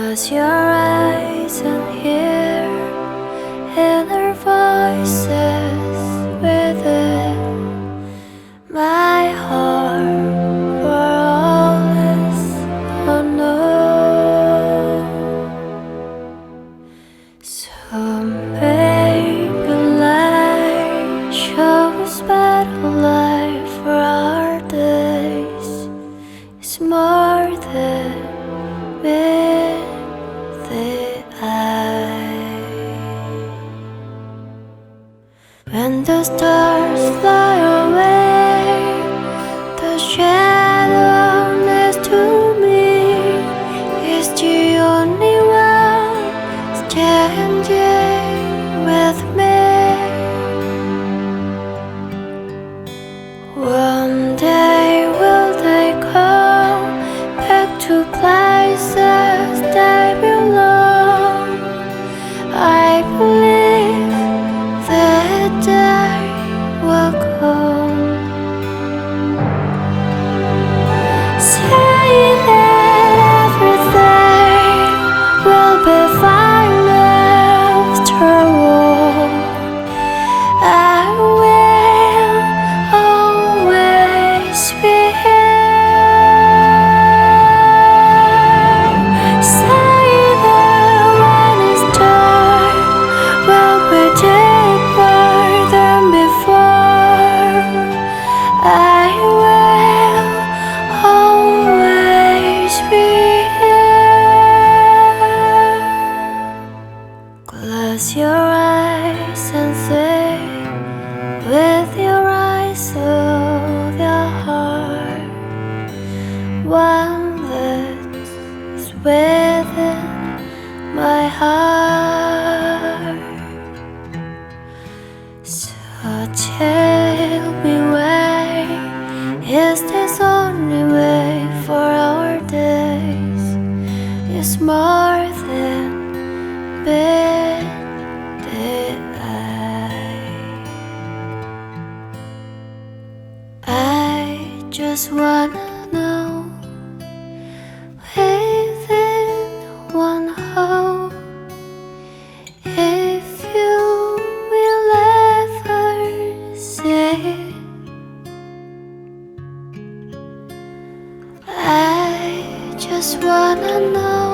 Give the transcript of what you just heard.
Close your eyes and hear inner voices within my heart, for all is unknown. So maybe light shows better life for our days is more than with the eye. When the stars fly away, the shadow next to me is the only one standing with me. One day will they come back to places they belong. I believe that day will come. Say that everything will be fine after all. I will always be here. Say that when it's dark, we'll be deeper than before. I will always be here. Close your eyes and say with your eyes of your heart, one that is within my heart. So tell me, why is this only way for our days is more than bid the eye. I just wanna know within one hope if you will ever see. I just wanna know